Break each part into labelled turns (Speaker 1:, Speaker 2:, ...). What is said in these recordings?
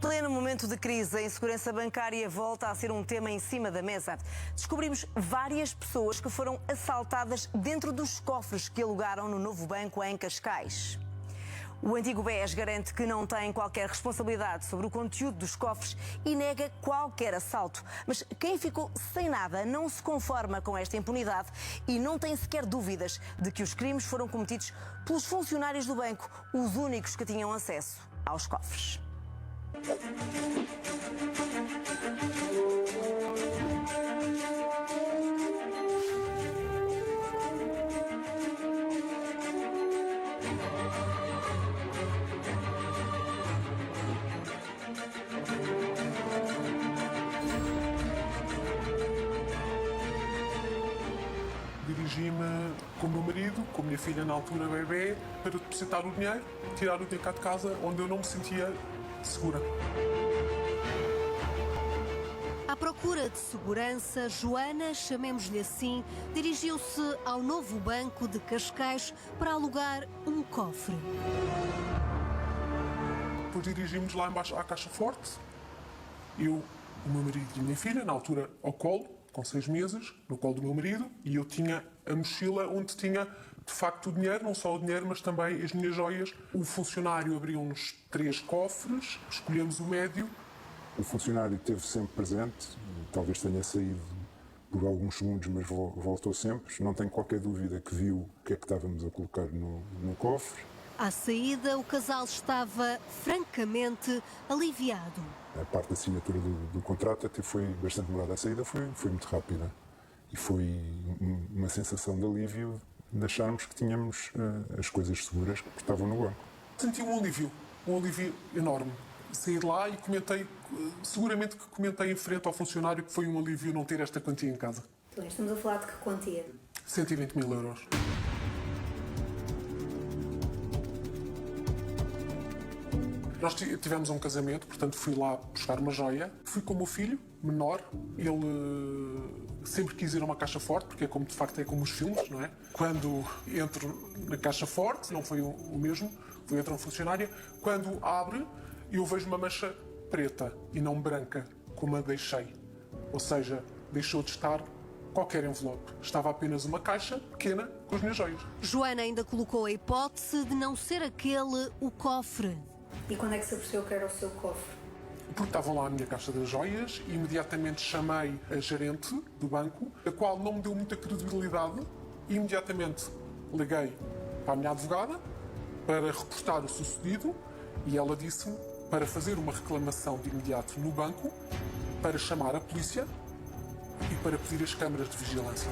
Speaker 1: Pleno momento de crise, a insegurança bancária volta a ser um tema em cima da mesa. Descobrimos várias pessoas que foram assaltadas dentro dos cofres que alugaram no novo banco em Cascais. O antigo BES garante que não tem qualquer responsabilidade sobre o conteúdo dos cofres e nega qualquer assalto. Mas quem ficou sem nada não se conforma com esta impunidade e não tem sequer dúvidas de que os crimes foram cometidos pelos funcionários do banco, os únicos que tinham acesso aos cofres.
Speaker 2: Dirigi-me com o meu marido, com a minha filha na altura bebê, para depositar o dinheiro, tirar o dinheiro cá de casa, onde eu não me sentia segura.
Speaker 3: À procura de segurança, Joana, chamemos-lhe assim, dirigiu-se ao novo banco de Cascais para alugar um cofre.
Speaker 2: Depois dirigimos lá embaixo à Caixa Forte, eu, o meu marido e a minha filha, na altura ao colo, com 6 meses, no colo do meu marido, e eu tinha a mochila onde tinha, de facto, o dinheiro, não só o dinheiro, mas também as minhas joias. O funcionário abriu-nos 3 cofres, escolhemos o médio.
Speaker 4: O funcionário esteve sempre presente, talvez tenha saído por alguns segundos, mas voltou sempre. Não tenho qualquer dúvida que viu o que é que estávamos a colocar no cofre.
Speaker 3: À saída, o casal estava francamente aliviado.
Speaker 4: A parte da assinatura do contrato até foi bastante demorada. A saída foi muito rápida e foi uma sensação de alívio de acharmos que tínhamos as coisas seguras que estavam no banco.
Speaker 2: Senti um alívio enorme. Saí de lá e comentei, seguramente que comentei em frente ao funcionário que foi um alívio não ter esta quantia em casa.
Speaker 5: Então, estamos a falar de que quantia?
Speaker 2: 120 mil euros. Nós tivemos um casamento, portanto fui lá buscar uma joia. Fui com o meu filho, menor. Ele sempre quis ir a uma caixa forte, porque como de facto é como os filmes, não é? Quando entro na caixa forte, não foi o mesmo, foi outra funcionária. Quando abre, eu vejo uma mancha preta e não branca, como a deixei. Ou seja, deixou de estar qualquer envelope. Estava apenas uma caixa pequena com as minhas joias.
Speaker 3: Joana ainda colocou a hipótese de não ser aquele o cofre.
Speaker 5: E quando é que se apercebeu que era o seu cofre?
Speaker 2: Porque estava lá a minha caixa das joias e imediatamente chamei a gerente do banco, a qual não me deu muita credibilidade, e imediatamente liguei para a minha advogada para reportar o sucedido e ela disse-me para fazer uma reclamação de imediato no banco, para chamar a polícia e para pedir as câmaras de vigilância.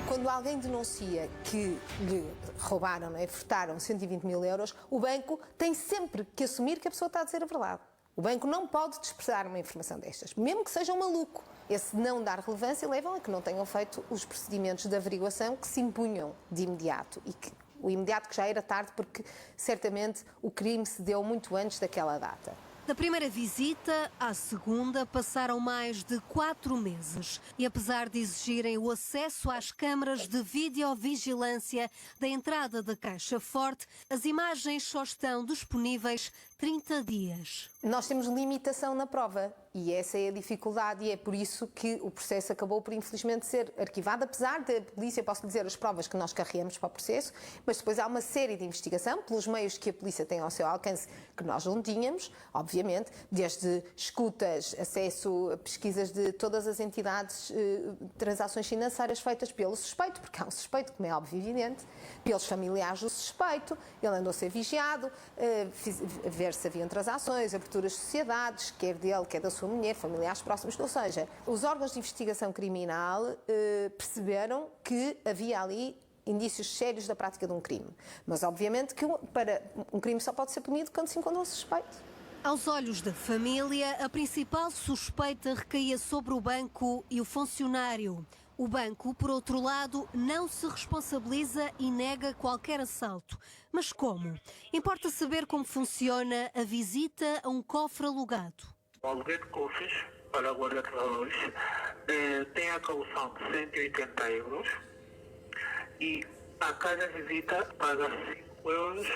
Speaker 6: Quando alguém denuncia que lhe roubaram, não é, furtaram 120 mil euros, o banco tem sempre que assumir que a pessoa está a dizer a verdade. O banco não pode desprezar uma informação destas, mesmo que seja um maluco. Esse não dar relevância leva a que não tenham feito os procedimentos de averiguação que se impunham de imediato e que o imediato que já era tarde, porque certamente o crime se deu muito antes daquela data.
Speaker 3: Da primeira visita à segunda passaram mais de 4 meses e apesar de exigirem o acesso às câmaras de videovigilância da entrada da Caixa Forte, as imagens só estão disponíveis 30 dias.
Speaker 6: Nós temos limitação na prova e essa é a dificuldade e é por isso que o processo acabou por infelizmente ser arquivado, apesar da polícia, posso dizer, as provas que nós carregamos para o processo, mas depois há uma série de investigação pelos meios que a polícia tem ao seu alcance que nós não tínhamos, obviamente, desde escutas, acesso a pesquisas de todas as entidades, transações financeiras feitas pelo suspeito, porque há um suspeito, como é óbvio e evidente, pelos familiares do suspeito, ele andou a ser vigiado, ver se haviam transações, aberturas de sociedades, quer dele, quer da sua mulher, familiares próximos, ou seja, os órgãos de investigação criminal perceberam que havia ali indícios sérios da prática de um crime. Mas, obviamente, que para um crime só pode ser punido quando se encontra um suspeito.
Speaker 3: Aos olhos da família, a principal suspeita recaía sobre o banco e o funcionário. O banco, por outro lado, não se responsabiliza e nega qualquer assalto. Mas como? Importa saber como funciona a visita a um cofre alugado.
Speaker 7: O aluguel de cofres para guardar valores tem a caução de 180 euros e a cada visita paga 5 euros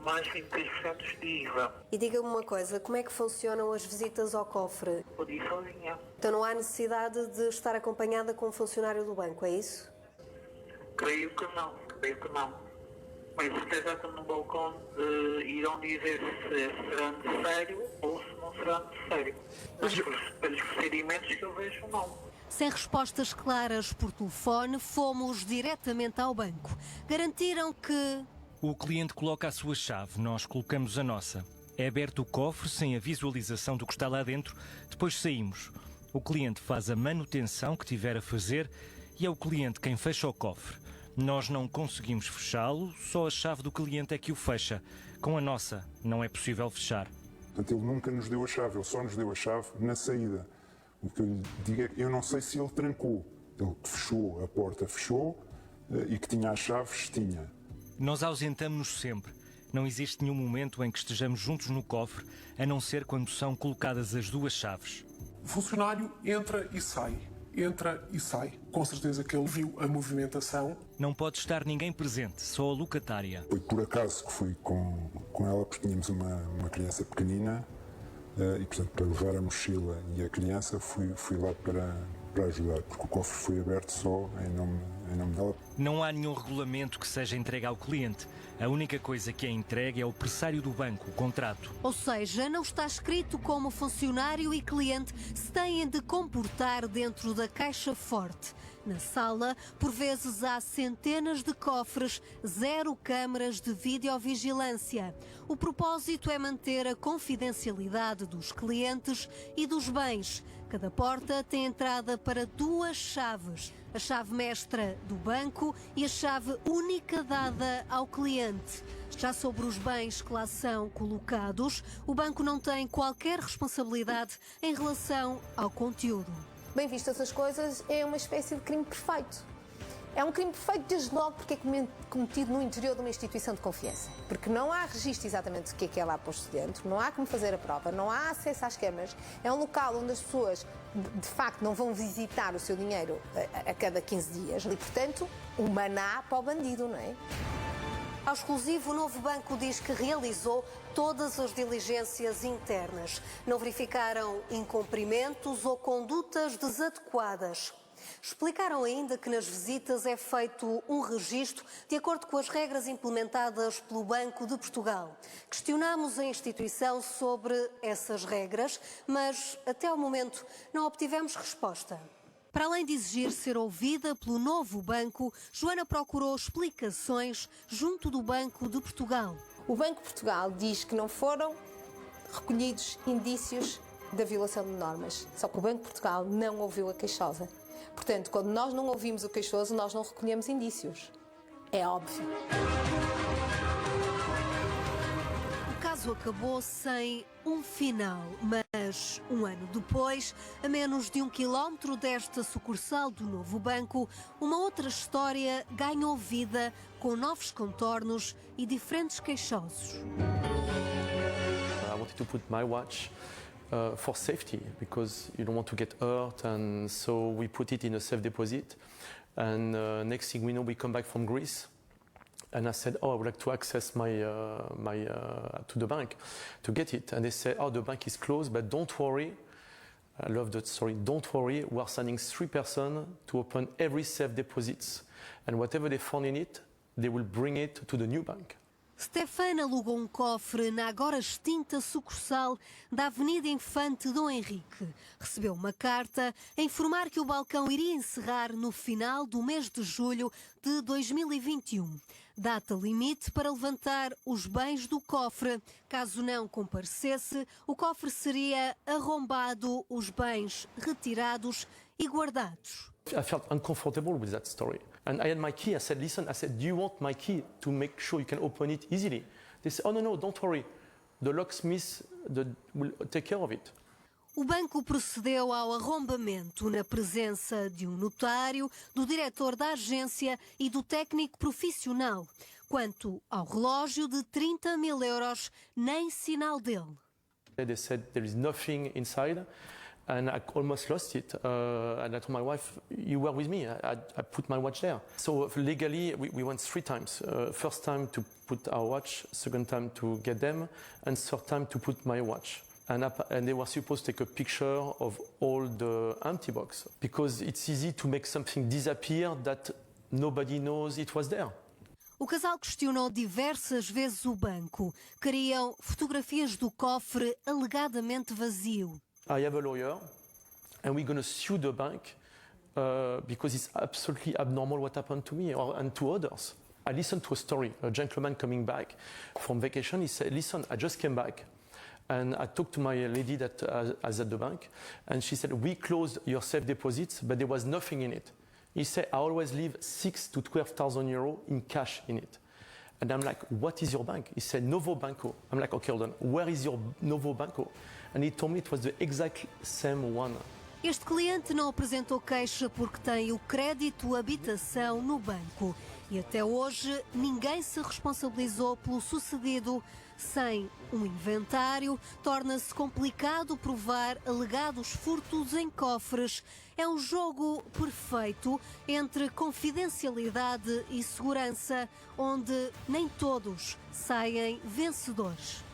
Speaker 7: mais 26% de IVA.
Speaker 3: E diga-me uma coisa, como é que funcionam as visitas ao cofre?
Speaker 7: Pode ir sozinha.
Speaker 3: Então não há necessidade de estar acompanhada com um funcionário do banco, é isso?
Speaker 7: Creio que não. Mas certeza que no balcão irão dizer se será necessário ou se não será necessário. Mas pelos procedimentos que eu vejo, não.
Speaker 3: Sem respostas claras por telefone, fomos diretamente ao banco. Garantiram que...
Speaker 8: O cliente coloca a sua chave, nós colocamos a nossa. É aberto o cofre sem a visualização do que está lá dentro, depois saímos. O cliente faz a manutenção que tiver a fazer e é o cliente quem fecha o cofre. Nós não conseguimos fechá-lo, só a chave do cliente é que o fecha. Com a nossa, não é possível fechar.
Speaker 4: Portanto, ele nunca nos deu a chave, ele só nos deu a chave na saída. O que eu lhe digo é que eu não sei se ele trancou. Ele fechou, a porta fechou e que tinha as chaves, tinha.
Speaker 8: Nós ausentamos-nos sempre. Não existe nenhum momento em que estejamos juntos no cofre, a não ser quando são colocadas as duas chaves.
Speaker 2: O funcionário entra e sai. Com certeza que ele viu a movimentação.
Speaker 8: Não pode estar ninguém presente, só a locatária.
Speaker 4: Foi por acaso que fui com ela, porque tínhamos uma criança pequenina e, portanto, para levar a mochila e a criança, fui lá para ajudar, porque o cofre foi aberto só em nome dela.
Speaker 8: Não há nenhum regulamento que seja entregue ao cliente. A única coisa que é entregue é o pressário do banco, o contrato.
Speaker 3: Ou seja, não está escrito como funcionário e cliente se têm de comportar dentro da caixa forte. Na sala, por vezes há centenas de cofres, 0 câmaras de videovigilância. O propósito é manter a confidencialidade dos clientes e dos bens. Cada porta tem entrada para 2 chaves. A chave mestra do banco e a chave única dada ao cliente. Já sobre os bens que lá são colocados, o banco não tem qualquer responsabilidade em relação ao conteúdo.
Speaker 6: Bem vistas as coisas, é uma espécie de crime perfeito. É um crime perfeito desde logo porque é cometido no interior de uma instituição de confiança. Porque não há registro exatamente do que é lá posto dentro, não há como fazer a prova, não há acesso às câmaras. É um local onde as pessoas, de facto, não vão visitar o seu dinheiro a cada 15 dias. E, portanto, o maná para o bandido, não é?
Speaker 3: Ao exclusivo, o novo banco diz que realizou todas as diligências internas. Não verificaram incumprimentos ou condutas desadequadas. Explicaram ainda que nas visitas é feito um registro de acordo com as regras implementadas pelo Banco de Portugal. Questionámos a instituição sobre essas regras, mas até ao momento não obtivemos resposta. Para além de exigir ser ouvida pelo novo banco, Joana procurou explicações junto do Banco de Portugal.
Speaker 6: O Banco de Portugal diz que não foram recolhidos indícios da violação de normas. Só que o Banco de Portugal não ouviu a queixosa. Portanto, quando nós não ouvimos o queixoso, nós não recolhemos indícios. É óbvio.
Speaker 3: O caso acabou sem um final, mas um ano depois, a menos de 1 quilómetro desta sucursal do novo banco, uma outra história ganhou vida com novos contornos e diferentes queixosos.
Speaker 9: I wanted to put my watch for safety because you don't want to get hurt, and so we put it in a safe deposit. And next thing we know, we come back from Greece. And I said, oh, I would like to access to the bank to get it. And they said, oh, the bank is closed, but don't worry. I love that story. Don't worry, we are sending 3 persons to open every safe deposits. And whatever they found in it, they will bring it to the new bank.
Speaker 3: Stefano alugou um cofre na agora extinta sucursal da Avenida Infante Dom Henrique. Recebeu uma carta a informar que o balcão iria encerrar no final do mês de julho de 2021. Data limite para levantar os bens do cofre. Caso não comparecesse, o cofre seria arrombado, os bens retirados e guardados.
Speaker 9: I felt uncomfortable with that story. And I had my key. I said, listen, do you want my key to make sure you can open it easily? They said, oh, no, don't worry. The locksmith will take care of it.
Speaker 3: O banco procedeu ao arrombamento na presença de um notário, do diretor da agência e do técnico profissional. Quanto ao relógio de 30 mil euros, nem sinal dele.
Speaker 9: They said there is nothing inside. and I almost lost it. And I told my wife, "You were with me. I put my watch there." So legally, we went 3 times. First time to put our watch, second time to get them, and third time to put my watch. And they were supposed to take a picture of all the empty box because it's easy to make something disappear that nobody knows it was there.
Speaker 3: O casal questionou diversas vezes o banco. Queriam fotografias do cofre alegadamente vazio.
Speaker 9: I have a lawyer, and we're going to sue the bank because it's absolutely abnormal what happened to me and to others. I listened to a story, a gentleman coming back from vacation. He said, "Listen, I just came back. And I talked to my lady that is at the bank, and she said, we closed your safe deposits, but there was nothing in it. He said, I always leave 6,000 to 12,000 euros in cash in it. And I'm like, what is your bank? He said, Novo Banco. I'm like, okay, hold on. Where is your Novo Banco? And he told me it was the exact same one.
Speaker 3: Este cliente não apresentou queixa porque tem o crédito habitação no banco. E até hoje ninguém se responsabilizou pelo sucedido. Sem um inventário, torna-se complicado provar alegados furtos em cofres. É um jogo perfeito entre confidencialidade e segurança, onde nem todos saem vencedores.